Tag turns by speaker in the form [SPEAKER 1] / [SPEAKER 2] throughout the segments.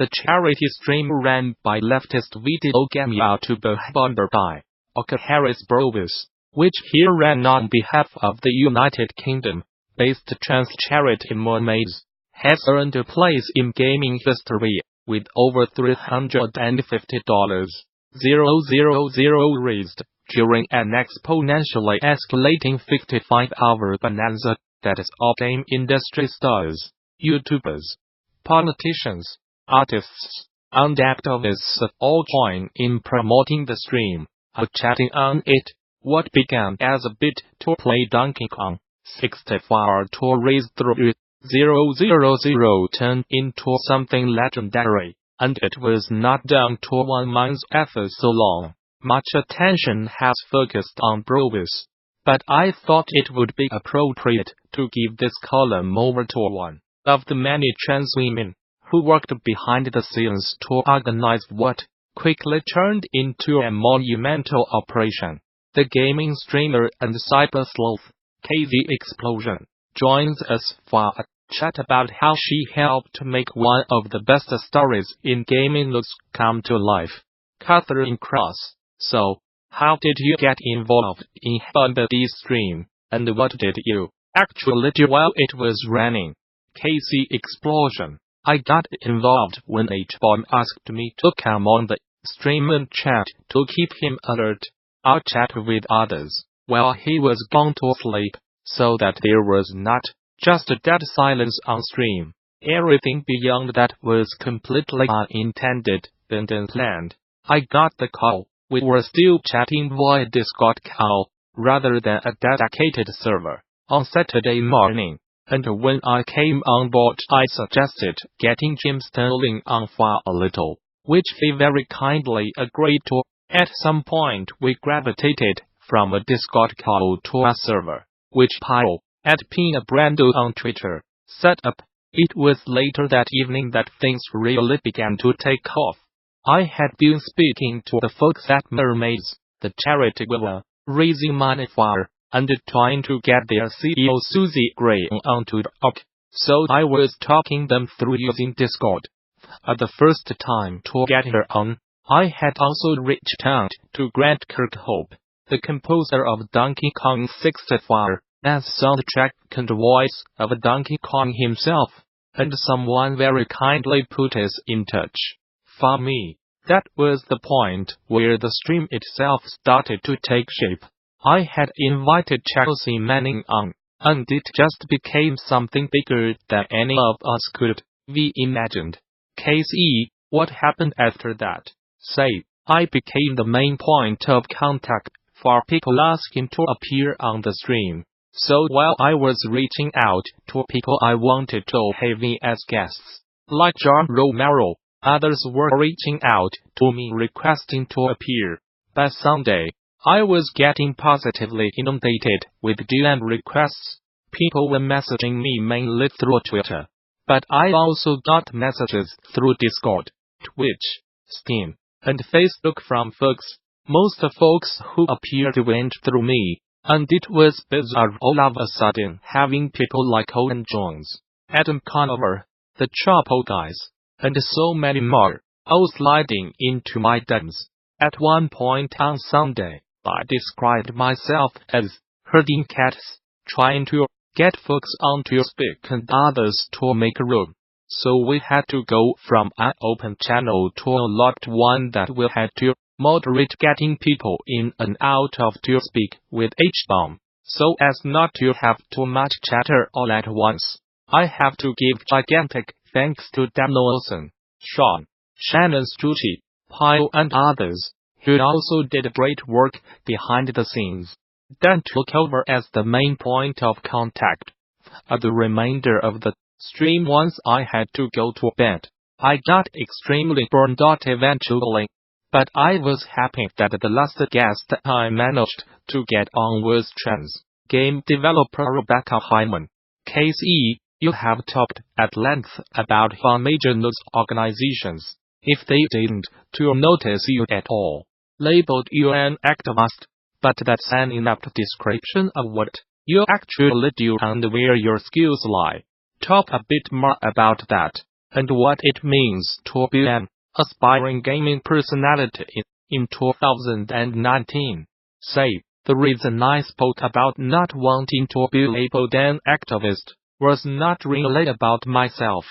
[SPEAKER 1] The charity stream ran by leftist video game YouTuber by Harris Brothers, which he ran on behalf of the United Kingdom-based trans charity Mermaids, has earned a place in gaming history, with over $350,000 raised during an exponentially escalating 55-hour bonanza that is all game industry stars, YouTubers, politicians, artists, and activists all join in promoting the stream, chatting on it. What began as a bit to play Donkey Kong 64 to raise through 000 turned into something legendary, and it was not done to one man's effort so long. Much attention has focused on Brothers, but I thought it would be appropriate to give this column over to one of the many trans women who worked behind the scenes to organize what quickly turned into a monumental operation. The gaming streamer and cyber sloth, KZ Explosion, joins us for a chat about how she helped make one of the best stories in gaming news come to life. Catherine Cross, so, how did you get involved in the stream, and what did you actually do while it was running? KZ Explosion. I got involved when H-Bomb asked me to come on the stream and chat to keep him alert. I'll chat with others while he was gone to sleep, so that there was not just a dead silence on stream. Everything beyond that was completely unintended and unplanned. I got the call. We were still chatting via Discord call, rather than a dedicated server, on Saturday morning, and when I came on board I suggested getting Jim Sterling on for a little, which he very kindly agreed to. At some point we gravitated from a Discord call to a server, which Pyle, at Pina Brando on Twitter, set up. It was later that evening that things really began to take off. I had been speaking to the folks at Mermaids, the charity we were raising money for, and trying to get their CEO Susie Gray onto the app, so I was talking them through using Discord. At the first time to get her on, I had also reached out to Grant Kirkhope, the composer of Donkey Kong 64, as soundtrack and voice of Donkey Kong himself, and someone very kindly put us in touch. For me, that was the point where the stream itself started to take shape. I had invited Chelsea Manning on, and it just became something bigger than any of us could have imagined. KZ, what happened after that? Say, I became the main point of contact for people asking to appear on the stream. So while I was reaching out to people I wanted to have as guests, like John Romero, others were reaching out to me requesting to appear. By Sunday, I was getting positively inundated with DM requests. People were messaging me mainly through Twitter, but I also got messages through Discord, Twitch, Steam, and Facebook from folks. Most folks who appeared went through me, and it was bizarre all of a sudden having people like Owen Jones, Adam Conover, the Chapo guys, and so many more, all sliding into my DMs. At one point on Sunday, I described myself as herding cats, trying to get folks onto speak and others to make room. So we had to go from an open channel to a locked one that we had to moderate getting people in and out of to speak with H-Bomb, so as not to have too much chatter all at once. I have to give gigantic thanks to Dan Olsen, Sean, Shannon Stucci, Pyle and others, who also did great work behind the scenes. Dan took over as the main point of contact. At the remainder of the stream once I had to go to bed. I got extremely burned out eventually, but I was happy that the last guest I managed to get on was trans game developer Rebecca Hyman. KZ, you have talked at length about how major news organizations, if they didn't to notice you at all, labeled you an activist, but that's an inept description of what you actually do and where your skills lie. Talk a bit more about that. and what it means to be an aspiring gaming personality in 2019. Say, the reason I spoke about not wanting to be labeled an activist was not really about myself,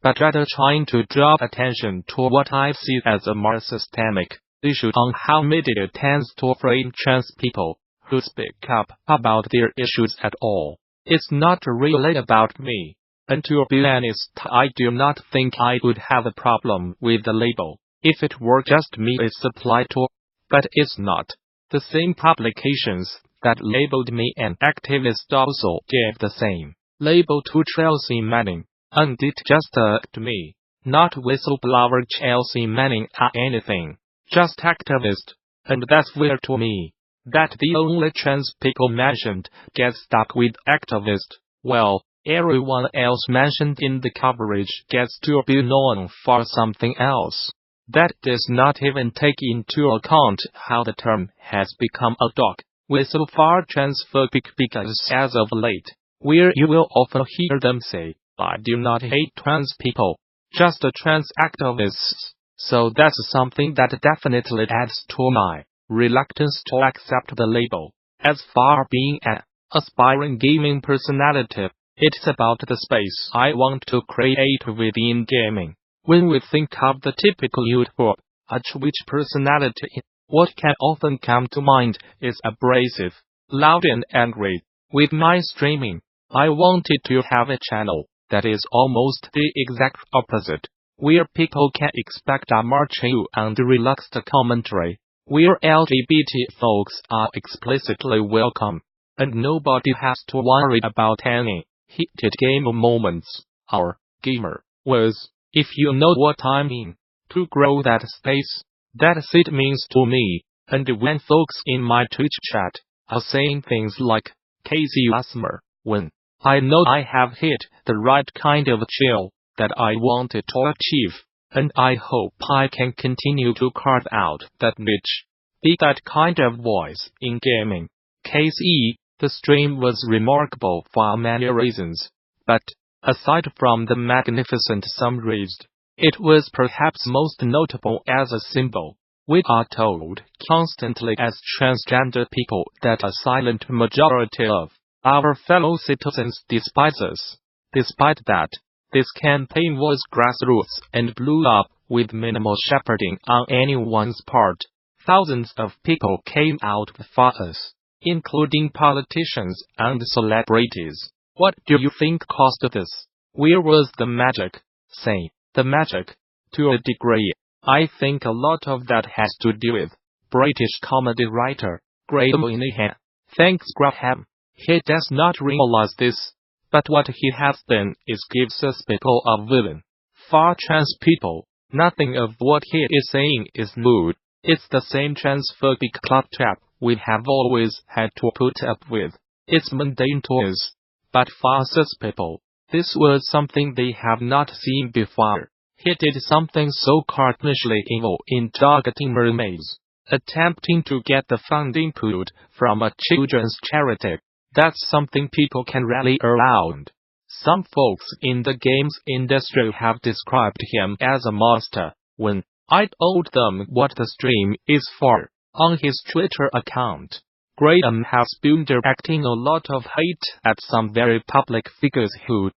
[SPEAKER 1] but rather trying to draw attention to what I see as a more systemic issue on how media tends to frame trans people who speak up about their issues at all. It's not really about me. And to be honest, I do not think I would have a problem with the label if it were just me it's applied to. But it's not. The same publications that labeled me an activist also gave the same label to Chelsea Manning, and it just to me. Not whistleblower Chelsea Manning or anything, just activist. And that's weird to me, that the only trans people mentioned get stuck with activist, while everyone else mentioned in the coverage gets to be known for something else. That does not even take into account how the term has become a dog whistle for transphobic, because as of late, where you will often hear them say, "I do not hate trans people, just trans activists." So that's something that definitely adds to my reluctance to accept the label. As for being an aspiring gaming personality, it's about the space I want to create within gaming. When we think of the typical YouTuber, a Twitch personality, what can often come to mind is abrasive, loud and angry. With my streaming, I wanted to have a channel that is almost the exact opposite, where people can expect a more chill and relaxed commentary, where LGBT folks are explicitly welcome, and nobody has to worry about any heated game moments. Our gamer was, if you know what I mean, to grow that space. That's it means to me. And when folks in my Twitch chat are saying things like, "Casey Asmer," when I know I have hit the right kind of chill that I wanted to achieve, and I hope I can continue to carve out that niche, be that kind of voice in gaming. Casey, the stream was remarkable for many reasons, but aside from the magnificent sum raised, it was perhaps most notable as a symbol. We are told constantly as transgender people that a silent majority of our fellow citizens despise us. Despite that, this campaign was grassroots and blew up with minimal shepherding on anyone's part. Thousands of people came out for us, including politicians and celebrities. What do you think caused this? Where was the magic? Say, the magic. To a degree, I think a lot of that has to do with British comedy writer Graham Linehan. Thanks Graham. He does not realize this, but what he has done is give us people a villain. For trans people, nothing of what he is saying is nude. It's the same transphobic claptrap we have always had to put up with. It's mundane to us. But for cis people, this was something they have not seen before. He did something so cartoonishly evil in targeting mermaids, attempting to get the funding pulled from a children's charity. That's something people can rally around. Some folks in the games industry have described him as a monster. When I told them what the stream is for, on his Twitter account, Graham has been directing a lot of hate at some very public figures who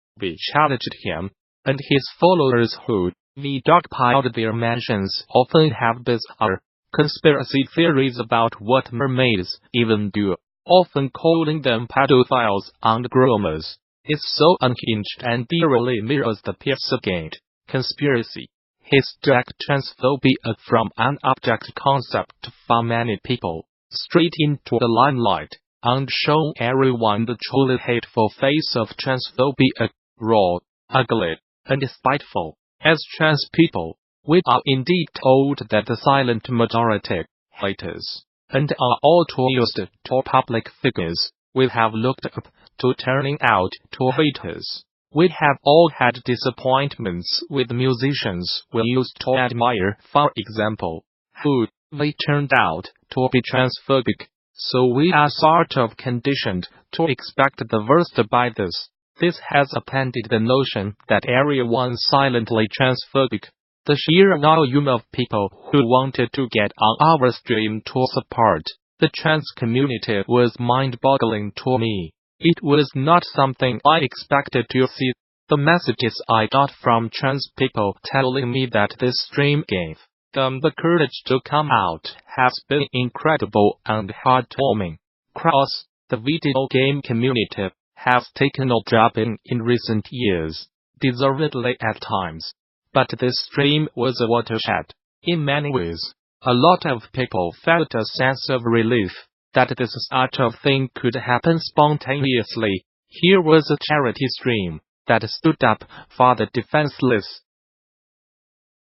[SPEAKER 1] challenged him, and his followers who dogpiled their mentions often have bizarre conspiracy theories about what mermaids even do, often calling them pedophiles and groomers. It's so unhinged and eerily mirrors the Pizzagate conspiracy. He's dragged transphobia from an abstract concept for many people straight into the limelight, and shown everyone the truly hateful face of transphobia, raw, ugly, and spiteful. As trans people, we are indeed told that the silent majority hate us, and are all too used to public figures we have looked up to turning out to hate us. We have all had disappointments with musicians we used to admire, for example, who they turned out to be transphobic, so we are sort of conditioned to expect the worst by this. This has appended the notion that Area 1 silently transphobic. The sheer volume of people who wanted to get on our stream tore us apart. The trans community was mind-boggling to me. It was not something I expected to see. The messages I got from trans people telling me that this stream gave them the courage to come out has been incredible and heartwarming. Cross, the video game community, has taken a dropping in recent years, deservedly at times. But this stream was a watershed. In many ways, a lot of people felt a sense of relief that this sort of thing could happen spontaneously. Here was a charity stream that stood up for the defenseless,